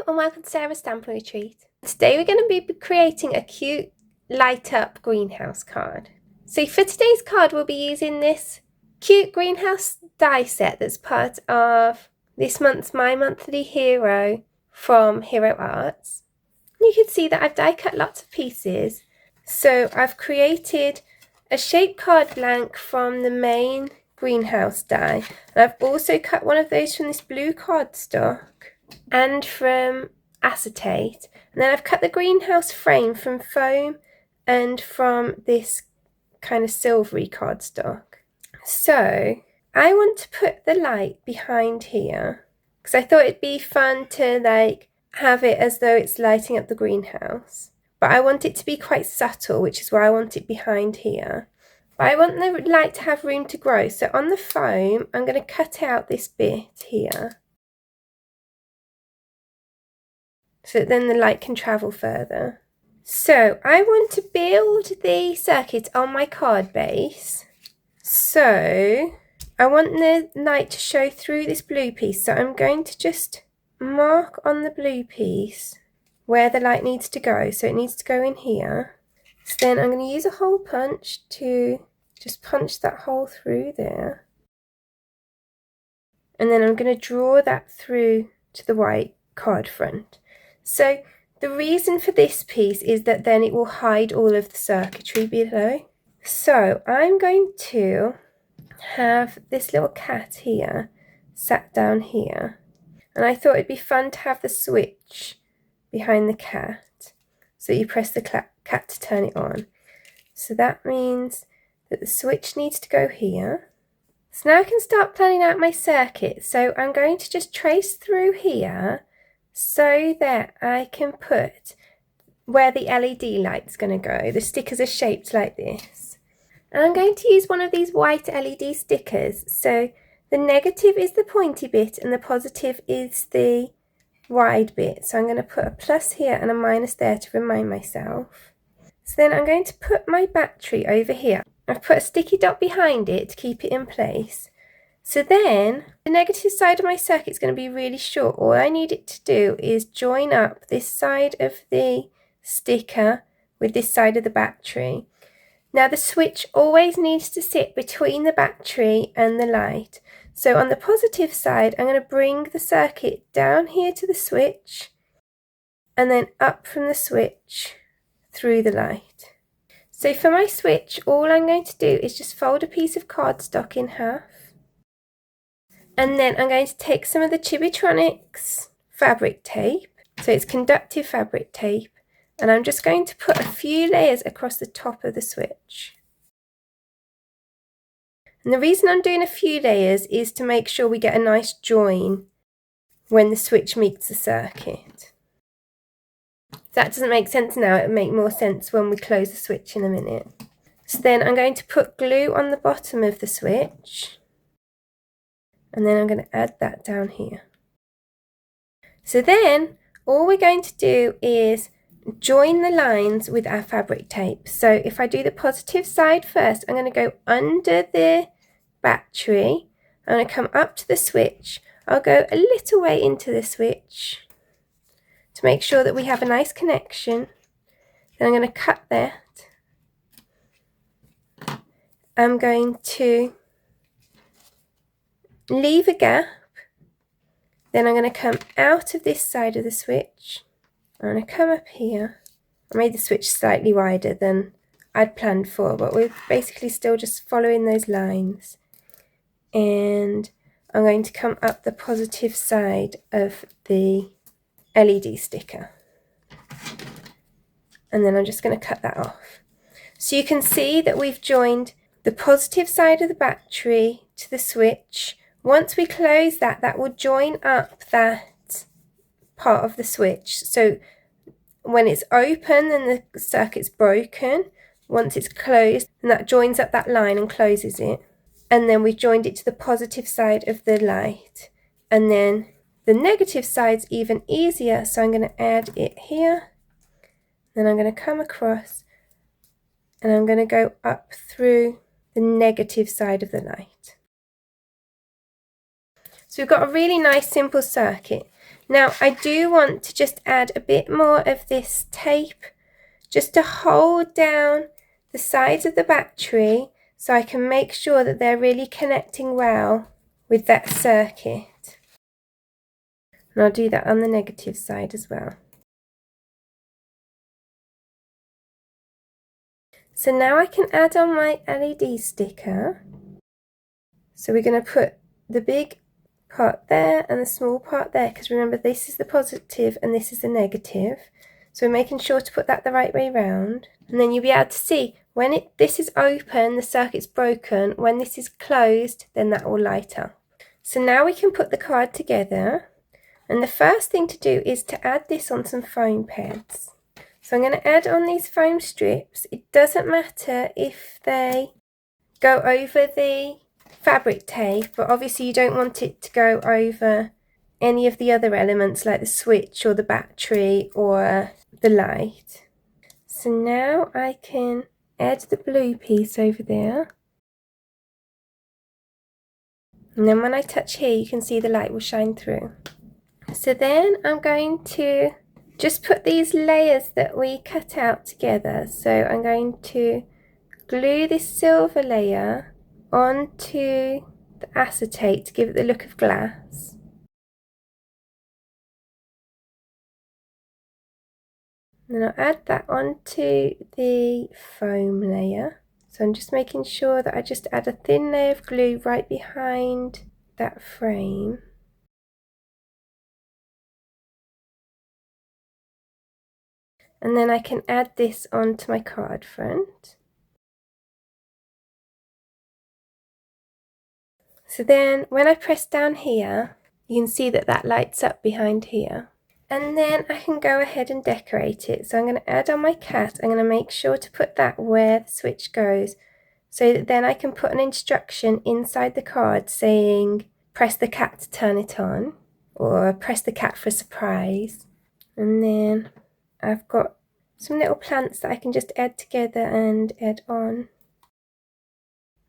and welcome to Sarah's Stamping Retreat. Today we're going to be creating a cute light up greenhouse card. So for today's card we'll be using this cute greenhouse die set that's part of this month's My Monthly Hero from Hero Arts. You can see that I've die cut lots of pieces. So I've created a shape card blank from the main greenhouse die, and I've also cut one of those from this blue cardstock and from acetate, and then I've cut the greenhouse frame from foam and from this kind of silvery cardstock. So I want to put the light behind here because I thought it'd be fun to have it as though it's lighting up the greenhouse, but I want it to be quite subtle, which is why I want it behind here. But I want the light to have room to grow, so on the foam I'm going to cut out this bit here so that then the light can travel further. So I want to build the circuit on my card base, so I want the light to show through this blue piece, so I'm going to just mark on the blue piece where the light needs to go. So it needs to go in here. So then I'm going to use a hole punch to just punch that hole through there, and then I'm going to draw that through to the white card front. So the reason for this piece is that then it will hide all of the circuitry below. So I'm going to have this little cat here sat down here, and I thought it'd be fun to have the switch behind the cat, so you press the cat to turn it on. So that means that the switch needs to go here. So now I can start planning out my circuit. So I'm going to just trace through here so that I can put where the LED light's going to go. The stickers are shaped like this. And I'm going to use one of these white LED stickers. So the negative is the pointy bit and the positive is the wide bit. So I'm going to put a plus here and a minus there to remind myself. So then I'm going to put my battery over here. I've put a sticky dot behind it to keep it in place. So then the negative side of my circuit is going to be really short. All I need it to do is join up this side of the sticker with this side of the battery. Now the switch always needs to sit between the battery and the light. So on the positive side, I'm going to bring the circuit down here to the switch and then up from the switch through the light. So for my switch, all I'm going to do is just fold a piece of cardstock in half, and then I'm going to take some of the Chibitronics fabric tape, so it's conductive fabric tape, and I'm just going to put a few layers across the top of the switch. And the reason I'm doing a few layers is to make sure we get a nice join when the switch meets the circuit. If that doesn't make sense now, it'll make more sense when we close the switch in a minute. So then I'm going to put glue on the bottom of the switch, and then I'm going to add that down here. So then all we're going to do is join the lines with our fabric tape. So if I do the positive side first, I'm going to go under the battery. I'm going to come up to the switch. I'll go a little way into the switch to make sure that we have a nice connection. Then I'm going to cut that. I'm going to leave a gap. Then I'm going to come out of this side of the switch. I'm going to come up here. I made the switch slightly wider than I'd planned for, but we're basically still just following those lines. And I'm going to come up the positive side of the LED sticker, and then I'm just going to cut that off. So you can see that we've joined the positive side of the battery to the switch. Once we close that, that will join up that part of the switch. So when it's open and the circuit's broken, once it's closed, and that joins up that line and closes it. And then we've joined it to the positive side of the light, and then the negative side's even easier, so I'm going to add it here. Then I'm going to come across and I'm going to go up through the negative side of the light. So we've got a really nice simple circuit. Now I do want to just add a bit more of this tape just to hold down the sides of the battery so I can make sure that they're really connecting well with that circuit. And I'll do that on the negative side as well. So now I can add on my LED sticker. So we're going to put the big part there and the small part there, because remember this is the positive and this is the negative. So we're making sure to put that the right way round. And then you'll be able to see when this is open, the circuit's broken. When this is closed, then that will light up. So now we can put the card together. And the first thing to do is to add this on some foam pads. So I'm going to add on these foam strips. It doesn't matter if they go over the fabric tape, but obviously you don't want it to go over any of the other elements like the switch or the battery or the light. So now I can add the blue piece over there. And then when I touch here, you can see the light will shine through. So then I'm going to just put these layers that we cut out together. So I'm going to glue this silver layer onto the acetate to give it the look of glass. And then I'll add that onto the foam layer. So I'm just making sure that I just add a thin layer of glue right behind that frame. And then I can add this onto my card front. So then when I press down here, you can see that that lights up behind here. And then I can go ahead and decorate it. So I'm going to add on my cat. I'm going to make sure to put that where the switch goes, so that then I can put an instruction inside the card saying press the cat to turn it on, or press the cat for a surprise. And then I've got some little plants that I can just add together and add on.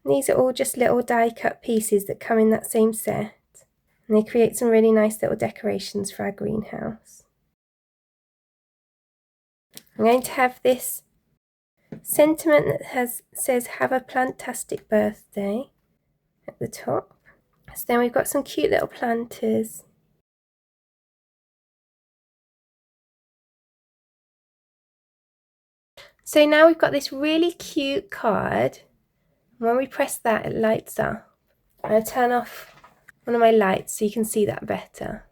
These are all just little die cut pieces that come in that same set, and they create some really nice little decorations for our greenhouse. I'm going to have this sentiment that says have a plantastic birthday at the top. So then we've got some cute little planters. So now we've got this really cute card. When we press that, it lights up. I'll turn off one of my lights so you can see that better.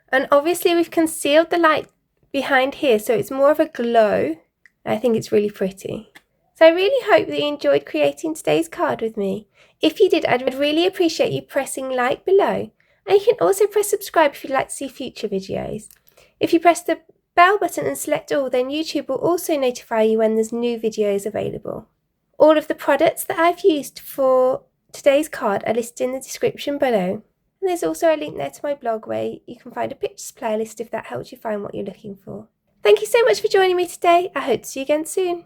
And obviously we've concealed the light behind here, so it's more of a glow. I think it's really pretty. So I really hope that you enjoyed creating today's card with me. If you did, I'd really appreciate you pressing like below. And you can also press subscribe if you'd like to see future videos. If you press the bell button and select all, then YouTube will also notify you when there's new videos available. All of the products that I've used for today's card are listed in the description below. And there's also a link there to my blog where you can find a pictures playlist if that helps you find what you're looking for. Thank you so much for joining me today. I hope to see you again soon.